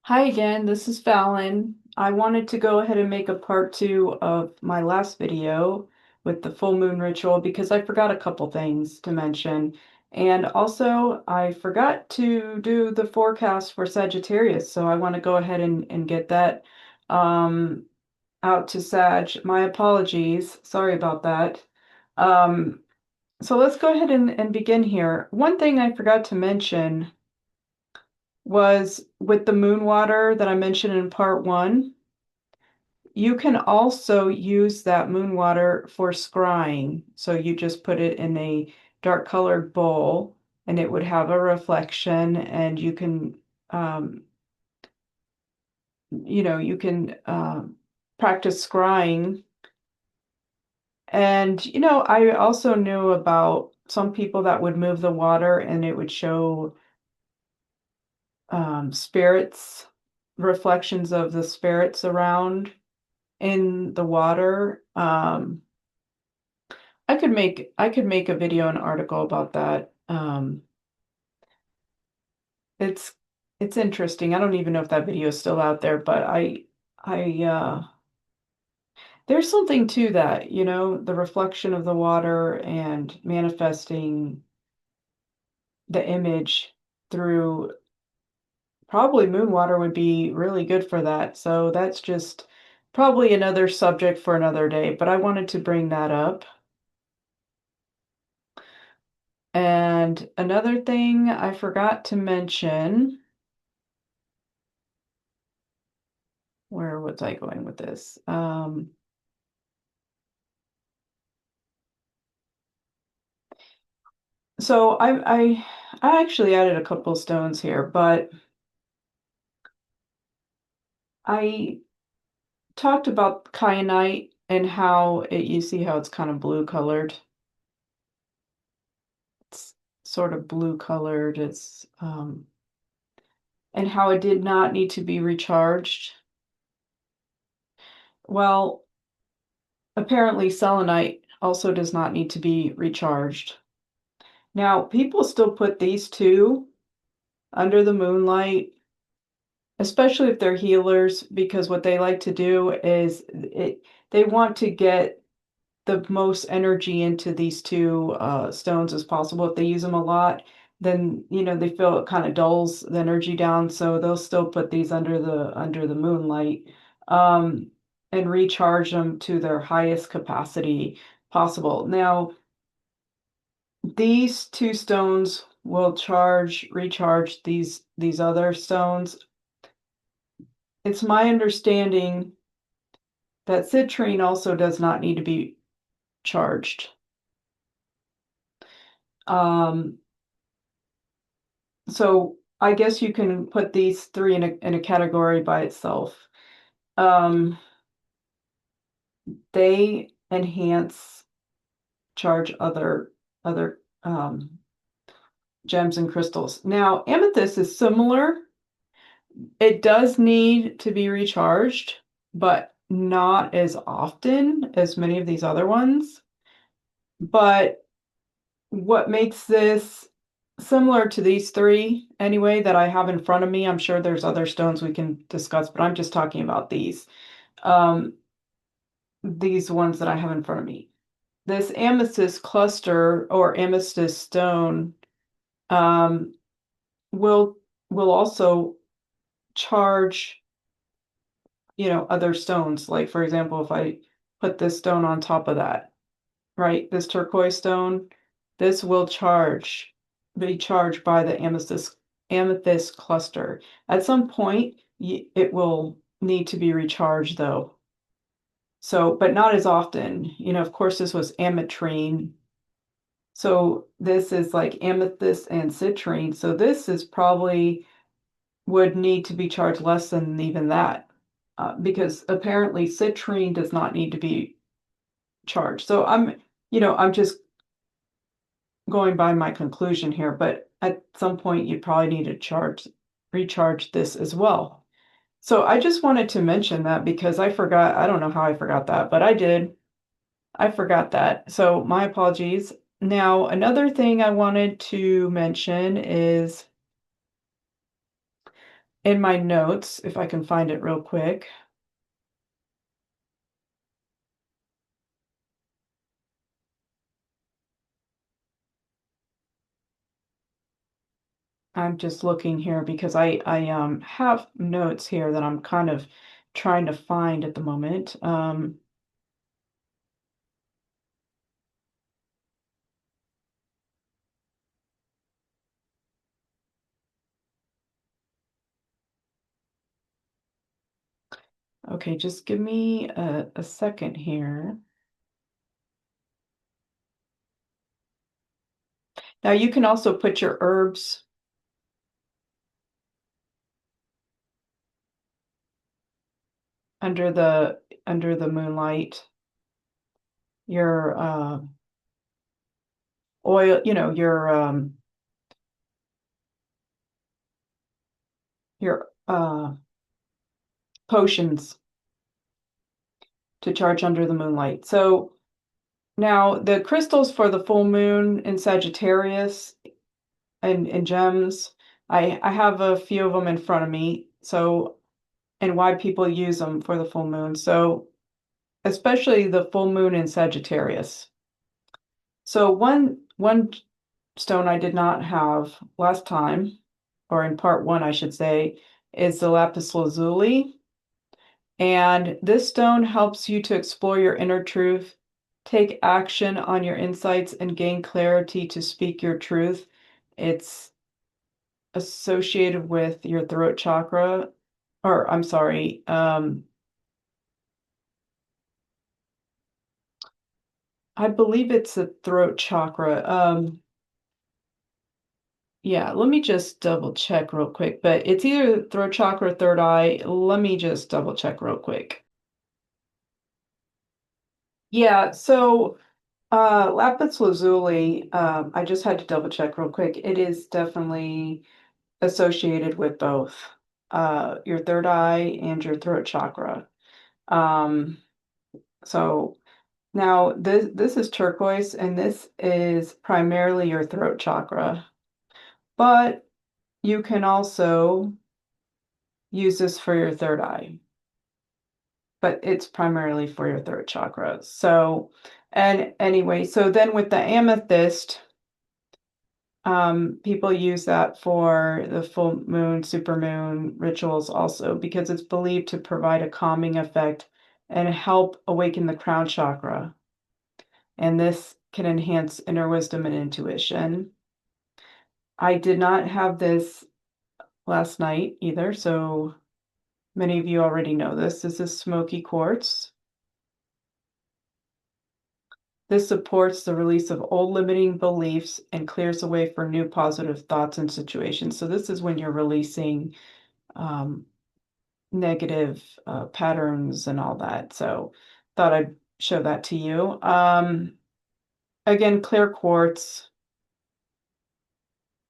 Hi again, this is Fallon. I wanted to go ahead and make a part two of my last video with the full moon ritual because I forgot a couple things to mention. And also, I forgot to do the forecast for Sagittarius, so I want to go ahead and get that um, out to Sag. My apologies. Sorry about that. Um, so let's go ahead and begin here. One thing I forgot to mention was with the moon water that I mentioned in part one. You can also use that moon water for scrying. So you just put it in a dark colored bowl and it would have a reflection and you can, um, you can practice scrying. And, I also knew about some people that would move the water and it would show spirits, reflections of the spirits around in the water. I could make a video and article about that. It's it's interesting. I don't even know if that video is still out there, but I there's something to that, the reflection of the water and manifesting the image through probably moon water would be really good for that. So that's just probably another subject for another day, but I wanted to bring that up. And another thing I forgot to mention, where was I going with this? So I actually added a couple stones here, but I talked about kyanite and how you see how it's kind of blue colored. It's sort of blue colored. It's and how it did not need to be recharged. Well, apparently selenite also does not need to be recharged. Now, people still put these two under the moonlight, especially if they're healers, because what they like to do is they want to get the most energy into these two stones as possible. If they use them a lot, then they feel it kind of dulls the energy down, so they'll still put these under the moonlight um, and recharge them to their highest capacity possible. Now, these two stones will recharge these other stones. It's my understanding that citrine also does not need to be charged. Um, so I guess you can put these three in a category by itself. Um, they enhance, charge other gems and crystals. Now, amethyst is similar. It does need to be recharged, but not as often as many of these other ones. But what makes this similar to these three anyway that I have in front of me, I'm sure there's other stones we can discuss, but I'm just talking about um, these ones that I have in front of me. This amethyst cluster or amethyst stone um, will also charge, other stones. Like for example, if I put this stone on top of that, right? This turquoise stone, this will be charged by the amethyst cluster. At some point, it will need to be recharged though. So, but not as often. Of course, this was ametrine. So this is like amethyst and citrine. So this is probably would need to be charged less than even that. Because apparently citrine does not need to be charged. So I'm just going by my conclusion here, but at some point you probably need to recharge this as well. So I just wanted to mention that because I forgot, I don't know how I forgot that, but I did. I forgot that. So my apologies. Now, another thing I wanted to mention is in my notes, if I can find it real quick. I'm just looking here because I have notes here that I'm kind of trying to find at the moment. Okay, just give me a second here. Now you can also put your herbs under the moonlight, your oil, your potions to charge under the moonlight. So now the crystals for the full moon in Sagittarius and gems, I have a few of them in front of me. So and why people use them for the full moon. So especially the full moon in Sagittarius. So one stone I did not have last time, or in part one, I should say, is the lapis lazuli. And this stone helps you to explore your inner truth, take action on your insights, and gain clarity to speak your truth. It's associated with your throat chakra, or I'm sorry, I believe it's the throat chakra. Yeah, let me just double check real quick, but it's either throat chakra, third eye. Let me just double check real quick. Yeah, so lapis lazuli, I just had to double check real quick. It is definitely associated with both your third eye and your throat chakra. Um, so now this is turquoise, and this is primarily your throat chakra, but you can also use this for your third eye, but it's primarily for your throat chakra. So, and anyway, so then with the amethyst, people use that for the full moon, supermoon rituals also because it's believed to provide a calming effect and help awaken the crown chakra. And this can enhance inner wisdom and intuition. I did not have this last night either, so many of you already know this. This is smoky quartz. This supports the release of old limiting beliefs and clears the way for new positive thoughts and situations. So this is when you're releasing um, negative patterns and all that. So thought I'd show that to you. Again, clear quartz,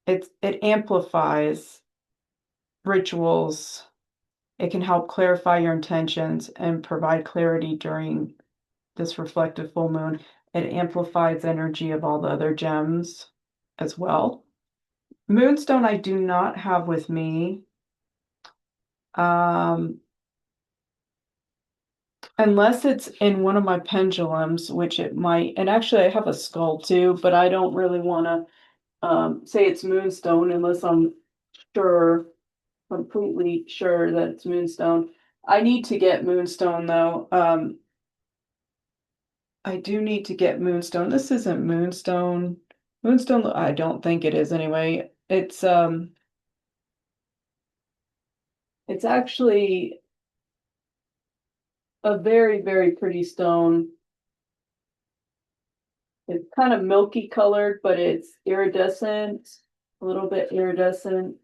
it amplifies rituals. It can help clarify your intentions and provide clarity during this reflective full moon. It amplifies energy of all the other gems as well. Moonstone I do not have with me. Um, Unless it's in one of my pendulums, which it might, and actually I have a skull too, but I don't really want to say it's moonstone unless I'm sure, completely sure that it's moonstone. I need to get moonstone though. I do need to get moonstone. This isn't moonstone. Moonstone, I don't think it is anyway. It's actually a very, very pretty stone. It's kind of milky colored, but it's iridescent, a little bit iridescent.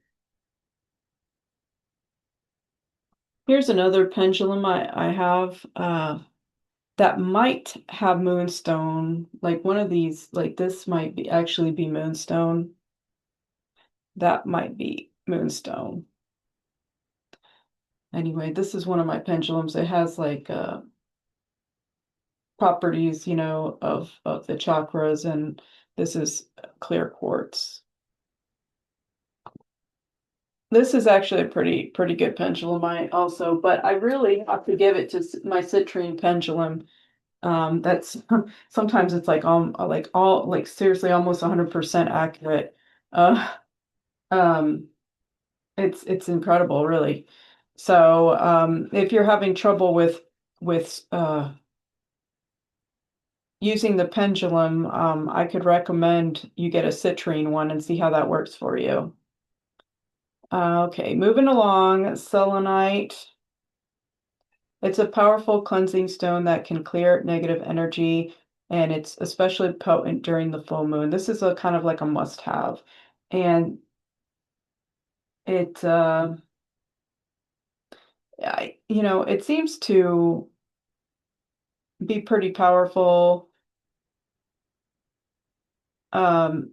Here's another pendulum I have that might have moonstone. Like one of these, like this might be actually be moonstone. That might be moonstone. Anyway, this is one of my pendulums. It has like properties, of the chakras, and this is clear quartz. This is actually a pretty good pendulum I also, but I really have to give it to my citrine pendulum. That's sometimes it's like all like seriously almost 100% accurate. Uh um it's incredible, really. So if you're having trouble with using the pendulum, I could recommend you get a citrine one and see how that works for you. Okay, moving along, selenite. It's a powerful cleansing stone that can clear negative energy, and it's especially potent during the full moon. This is a kind of like a must-have. And it it seems to be pretty powerful, um,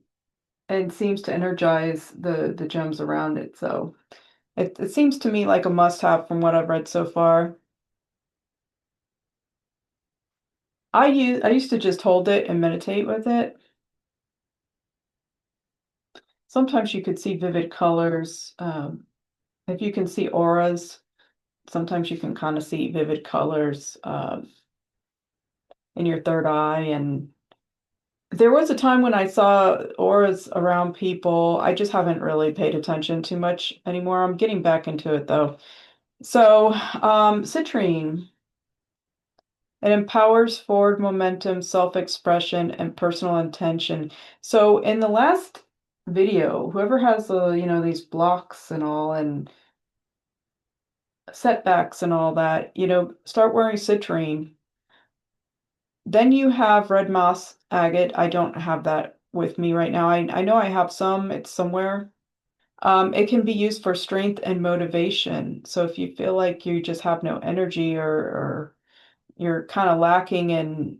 and seems to energize the gems around it. So it seems to me like a must-have from what I've read so far. I used to just hold it and meditate with it. Sometimes you could see vivid colors. If you can see auras, sometimes you can kind of see vivid colors in your third eye. And there was a time when I saw auras around people. I just haven't really paid attention too much anymore. I'm getting back into it though. So, citrine. It empowers forward momentum, self-expression, and personal intention. So in the last video, whoever has these blocks and all and setbacks and all that, start wearing citrine. Then you have red moss agate. I don't have that with me right now. I know I have some, it's somewhere. It can be used for strength and motivation. So if you feel like you just have no energy or you're kind of lacking in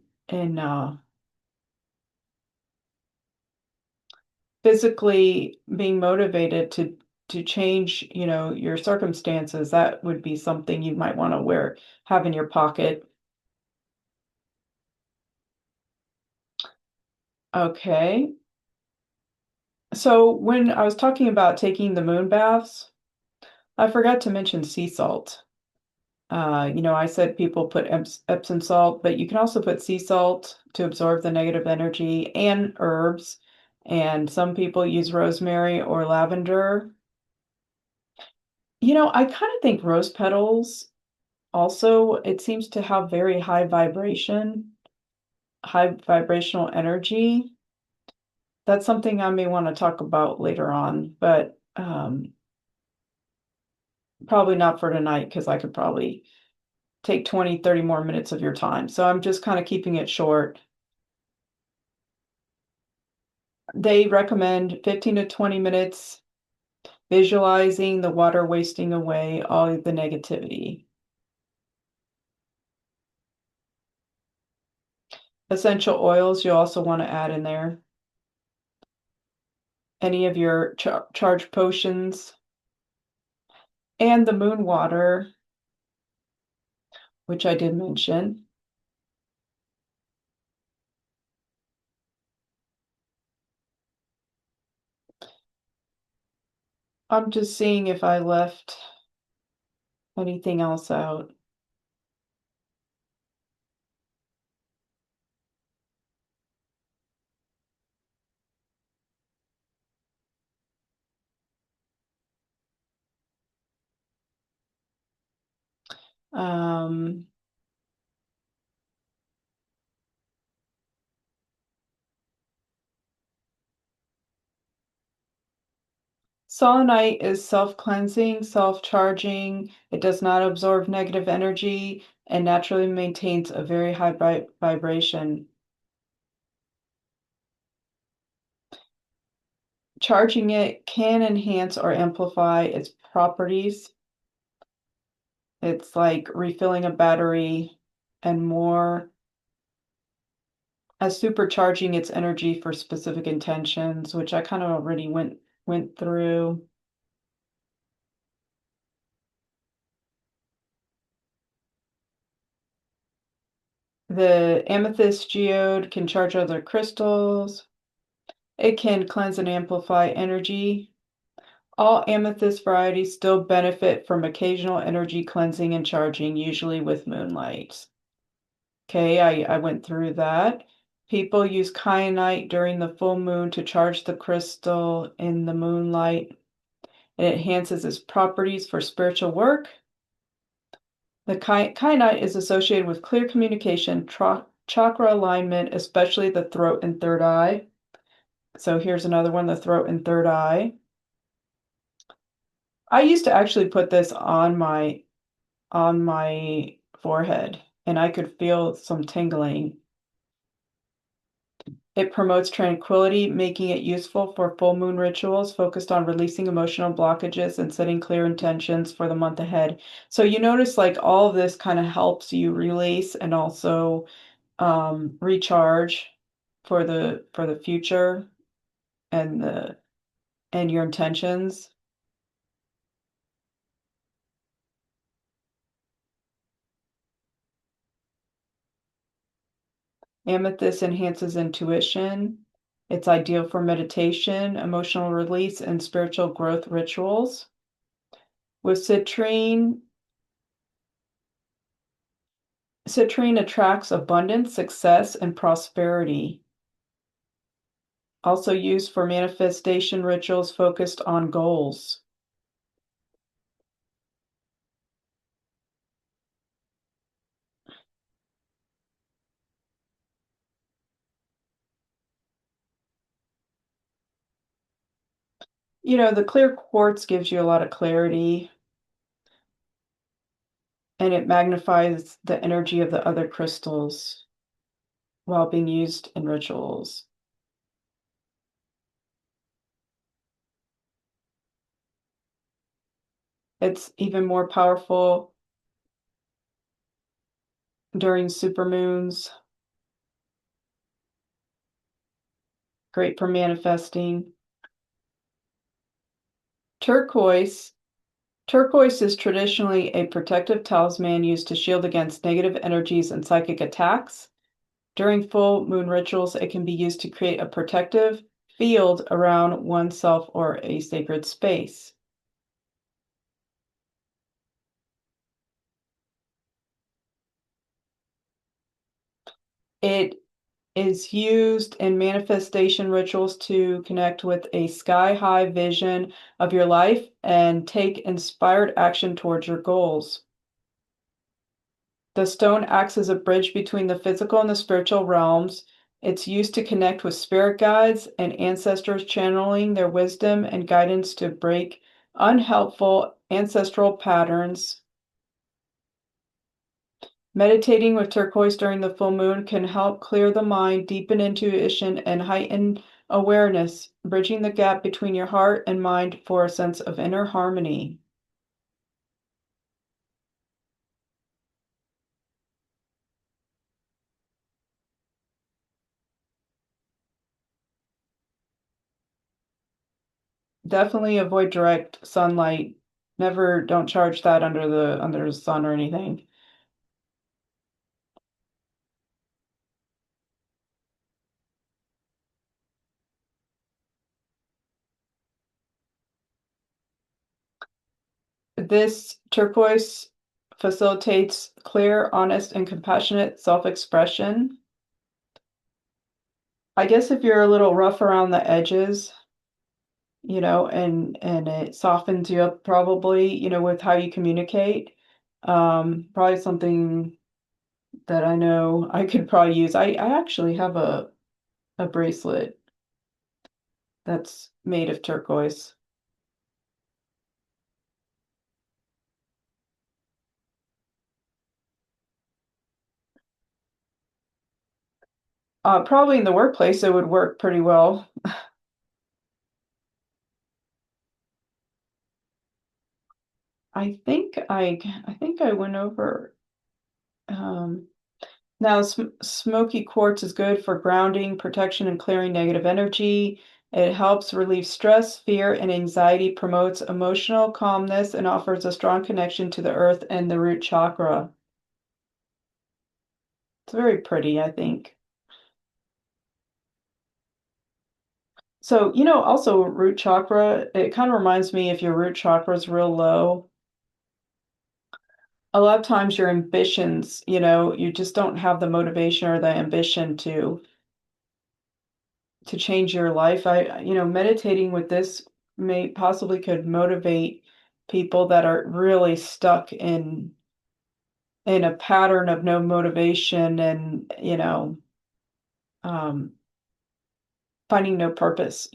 physically being motivated to change, your circumstances, that would be something you might want to have in your pocket. Okay. So when I was talking about taking the moon baths, I forgot to mention sea salt. I said people put Epsom salt, but you can also put sea salt to absorb the negative energy and herbs. And some people use rosemary or lavender. I kind of think rose petals also, it seems to have very high vibrational energy. That's something I may want to talk about later on, but probably not for tonight because I could probably take 20, 30 more minutes of your time. So I'm just kind of keeping it short. They recommend 15 to 20 minutes visualizing the water wasting away all the negativity. Essential oils you also want to add in there. Any of your charged potions and the moon water, which I did mention. I'm just seeing if I left anything else out. Um, Selenite is self-cleansing, self-charging. It does not absorb negative energy and naturally maintains a very high vibration. Charging it can enhance or amplify its properties. It's like refilling a battery and more, as supercharging its energy for specific intentions, which I kind of already went through. The amethyst geode can charge other crystals. It can cleanse and amplify energy. All amethyst varieties still benefit from occasional energy cleansing and charging, usually with moonlight. Okay, I went through that. People use kyanite during the full moon to charge the crystal in the moonlight. It enhances its properties for spiritual work. The kyanite is associated with clear communication, chakra alignment, especially the throat and third eye. So here's another one, the throat and third eye. I used to actually put this on my forehead, and I could feel some tingling. It promotes tranquility, making it useful for full moon rituals focused on releasing emotional blockages and setting clear intentions for the month ahead. So you notice like all of this kind of helps you release and also recharge for the future and the and your intentions. Amethyst enhances intuition. It's ideal for meditation, emotional release, and spiritual growth rituals. With citrine, citrine attracts abundance, success, and prosperity. Also used for manifestation rituals focused on goals. You know, the clear quartz gives you a lot of clarity and it magnifies the energy of the other crystals while being used in rituals. It's even more powerful during supermoons, great for manifesting. Turquoise. Turquoise is traditionally a protective talisman used to shield against negative energies and psychic attacks. During full moon rituals, it can be used to create a protective field around oneself or a sacred space. It is used in manifestation rituals to connect with a sky-high vision of your life and take inspired action towards your goals. The stone acts as a bridge between the physical and the spiritual realms. It's used to connect with spirit guides and ancestors, channeling their wisdom and guidance to break unhelpful ancestral patterns. Meditating with turquoise during the full moon can help clear the mind, deepen intuition, and heighten awareness, bridging the gap between your heart and mind for a sense of inner harmony. Definitely avoid direct sunlight. Never, don't charge that under the sun or anything. This turquoise facilitates clear, honest, and compassionate self-expression. I guess if you're a little rough around the edges, you know, and it softens you up probably, you know, with how you communicate. Probably something that I know I could probably use. I actually have a bracelet that's made of turquoise. Probably in the workplace it would work pretty well. I think I went over now smoky quartz is good for grounding, protection, and clearing negative energy. It helps relieve stress, fear, and anxiety, promotes emotional calmness, and offers a strong connection to the earth and the root chakra. It's very pretty, I think. So, also root chakra, it kind of reminds me if your root chakra is real low, a lot of times your ambitions, you just don't have the motivation or the ambition to change your life. Meditating with this may possibly could motivate people that are really stuck in a pattern of no motivation and, um, finding no purpose,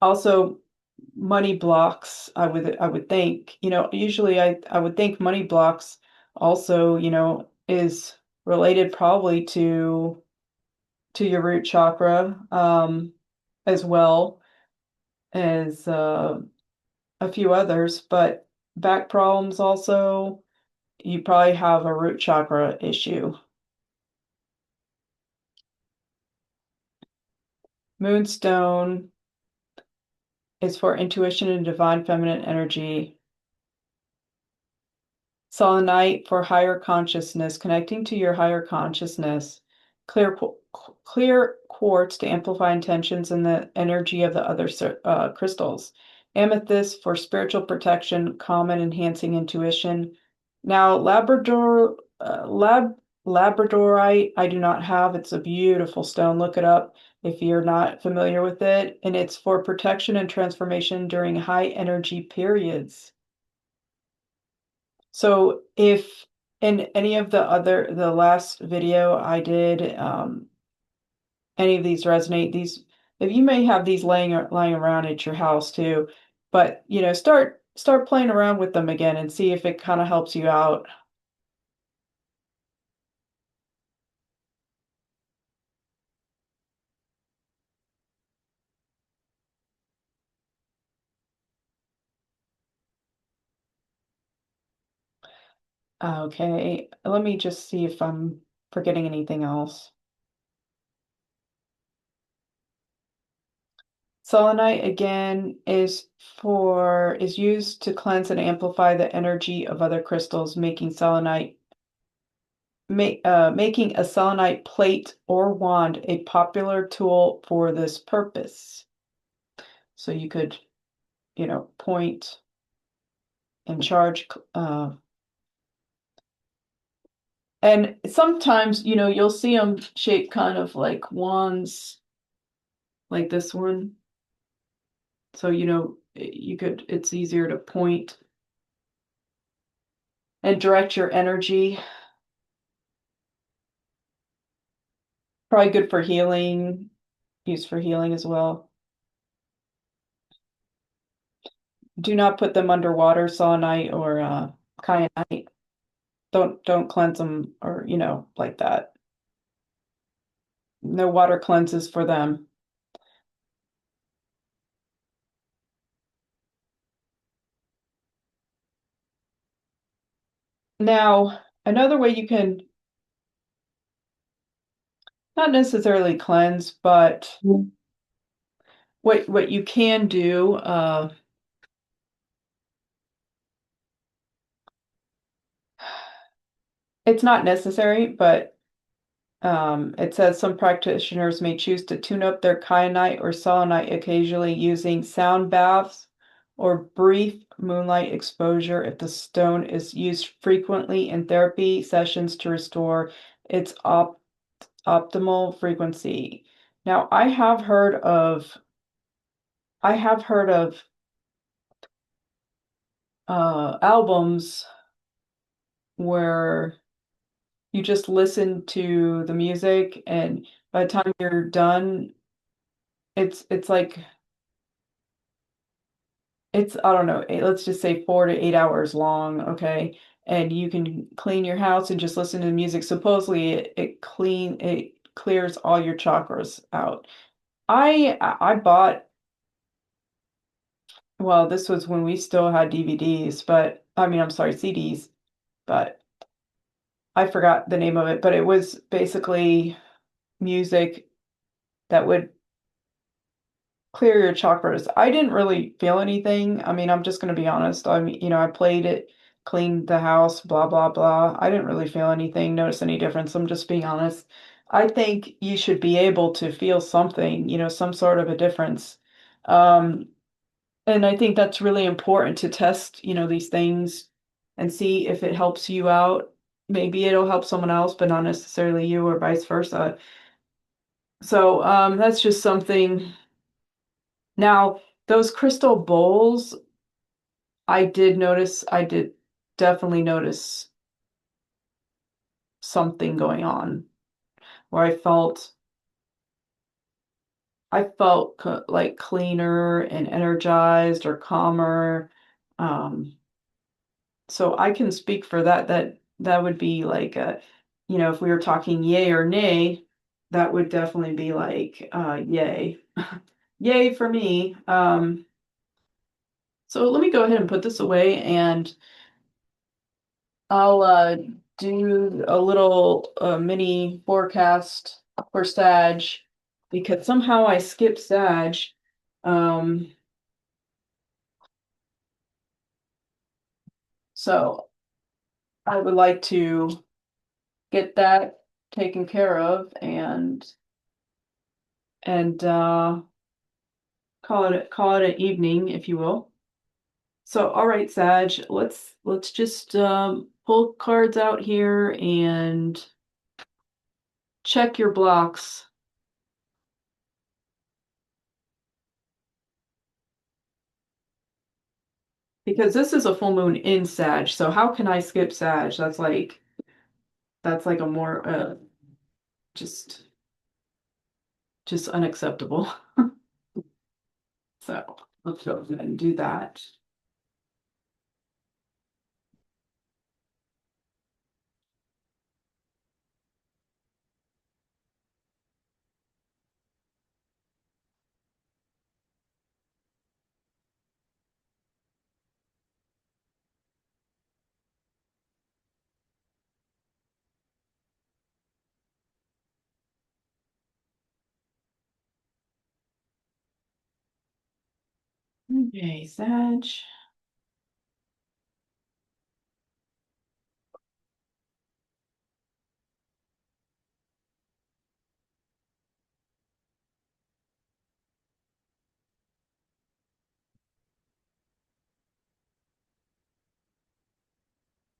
Also, money blocks, I would think, usually I would think money blocks also, is related probably to your root chakra, as well as a few others, but back problems also, you probably have a root chakra issue. Moonstone is for intuition and divine feminine energy. Selenite for higher consciousness, connecting to your higher consciousness. Clear, clear quartz to amplify intentions and the energy of the other crystals. Amethyst for spiritual protection, calm and enhancing intuition. Now, Labradorite, I do not have. It's a beautiful stone. Look it up if you're not familiar with it. And it's for protection and transformation during high energy periods. So if in any of the last video I did, any of these resonate, if you may have these lying around at your house too, but start playing around with them again and see if it kind of helps you out. Okay, let me just see if I'm forgetting anything else. Selenite again is used to cleanse and amplify the energy of other crystals, making a selenite plate or wand a popular tool for this purpose. So you could, point and charge. And sometimes, you'll see them shaped kind of like wands, like this one. So, it's easier to point and direct your energy. Probably good for healing, used for healing as well. Do not put them underwater, selenite or kyanite. Don't cleanse them or, like that. No water cleanses for them. Now, another way you can not necessarily cleanse, but what you can do, it's not necessary, but it says some practitioners may choose to tune up their kyanite or selenite occasionally using sound baths or brief moonlight exposure if the stone is used frequently in therapy sessions to restore its optimal frequency. Now, I have heard of albums where you just listen to the music, and by the time you're done, it's like it's I don't know, let's just say 4 to 8 hours long, okay? And you can clean your house and just listen to the music. Supposedly it clears all your chakras out. I bought, well, this was when we still had DVDs, but I mean, I'm sorry, CDs, but I forgot the name of it, but it was basically music that would clear your chakras. I didn't really feel anything. I mean, I'm just going to be honest. I mean, I played it, cleaned the house, blah, blah, blah. I didn't really feel anything, notice any difference. I'm just being honest. I think you should be able to feel something, some sort of a difference. Um, and I think that's really important to test, these things and see if it helps you out. Maybe it'll help someone else, but not necessarily you or vice versa. So that's just something. Now, those crystal bowls, I did definitely notice something going on where like cleaner and energized or calmer. Um, so I can speak for that. That would be like if we were talking yay or nay, that would definitely be like yay. Yay for me. So let me go ahead and put this away and I'll do a little mini forecast for Sag because somehow I skipped Sag. Um, so I would like to get that taken care of and call it an evening, if you will. So, all right, Sag, let's just pull cards out here and check your blocks because this is a full moon in Sag. So how can I skip Sag? That's like a more just just unacceptable. So let's go ahead and do that. Okay, Sag.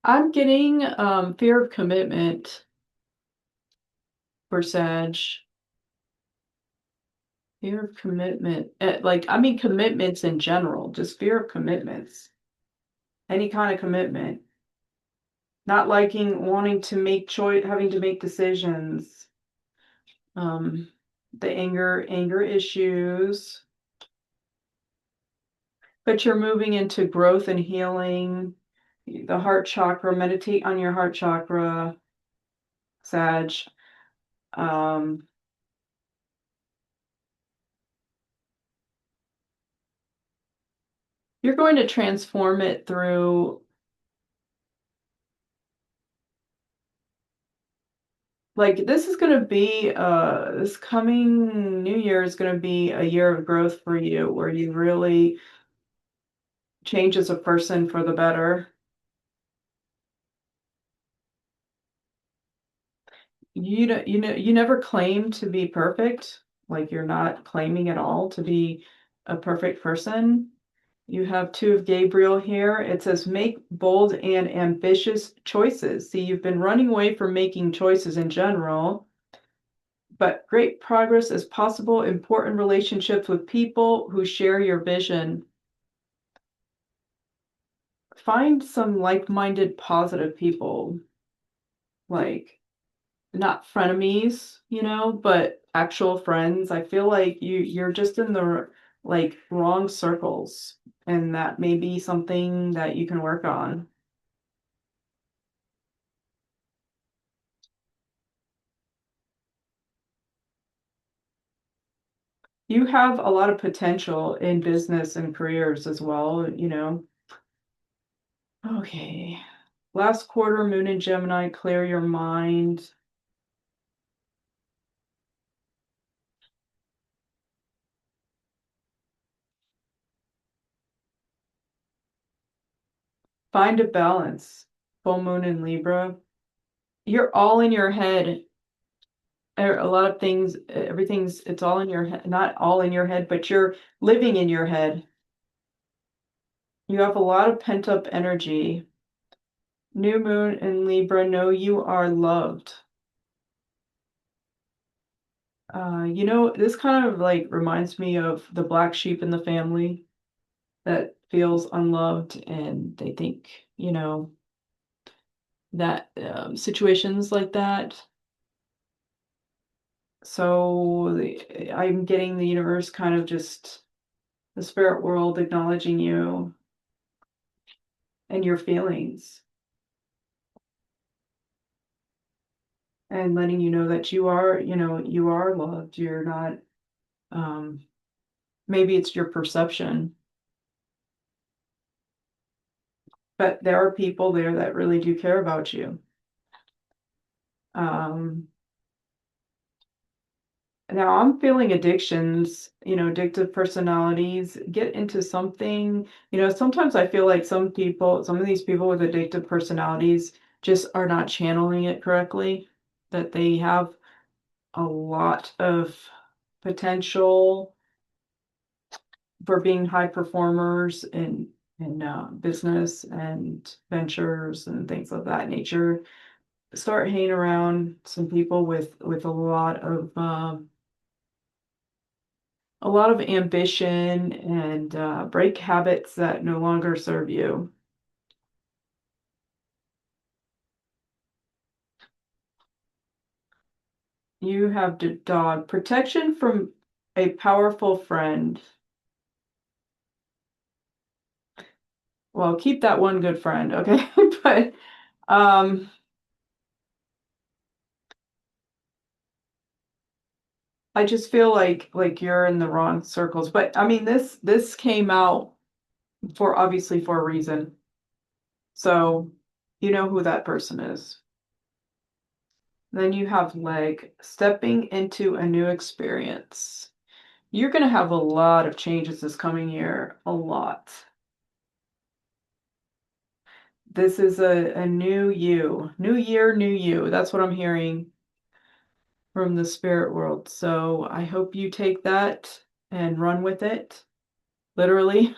I'm getting fear of commitment for Sag. Fear of commitment. Like, I mean, commitments in general, just fear of commitments. Any kind of commitment. Not liking wanting to make choice, having to make decisions. Um, the anger issues. But you're moving into growth and healing. The heart chakra, meditate on your heart chakra, Sag. Um, you're going to transform it through, like, this is going to be, this coming new year is going to be a year of growth for you where you really change as a person for the better. You never claim to be perfect. Like, you're not claiming at all to be a perfect person. You have two of Gabriel here. It says make bold and ambitious choices. See, you've been running away from making choices in general, but great progress is possible. Important relationships with people who share your vision. Find some like-minded, positive people, like not frenemies, but actual friends. I feel like you're just in the like wrong circles, and that may be something that you can work on. You have a lot of potential in business and careers as well. Okay. Last quarter, Moon in Gemini, clear your mind. Find a balance. Full Moon in Libra. You're all in your head. A lot of things, it's all in your head, not all in your head, but you're living in your head. You have a lot of pent-up energy. New moon in Libra, know you are loved. This kind of like reminds me of the black sheep in the family that feels unloved, and they think, that situations like that. So I'm getting the universe kind of just the spirit world acknowledging you and your feelings and letting you know that you are loved. You're not, um, maybe it's your perception, but there are people there that really do care about you. Um, Now I'm feeling addictions, addictive personalities, get into something. Sometimes I feel like some of these people with addictive personalities just are not channeling it correctly, that they have a lot of potential for being high performers in business and ventures and things of that nature. Start hanging around some people with a lot of ambition, and break habits that no longer serve you. You have the dog. Protection from a powerful friend. Well, keep that one good friend, okay? But um, I just feel like you're in the wrong circles. But I mean, this came out for obviously for a reason. So you know who that person is. Then you have leg, stepping into a new experience. You're going to have a lot of changes this coming year, a lot. This is a new you, new year, new you. That's what I'm hearing from the spirit world. So I hope you take that and run with it, literally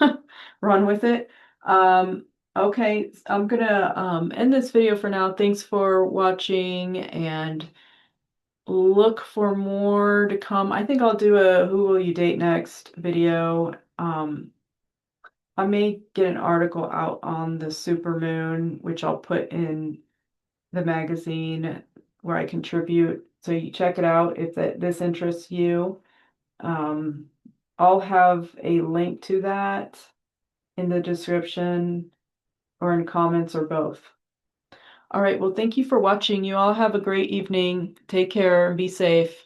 run with it. Um, okay, I'm gonna end this video for now. Thanks for watching, and look for more to come. I think I'll do a Who Will You Date Next video. I may get an article out on the supermoon, which I'll put in the magazine where I contribute. So you check it out if this interests you. Um, I'll have a link to that in the description or in comments or both. All right, well, thank you for watching. You all have a great evening. Take care and be safe.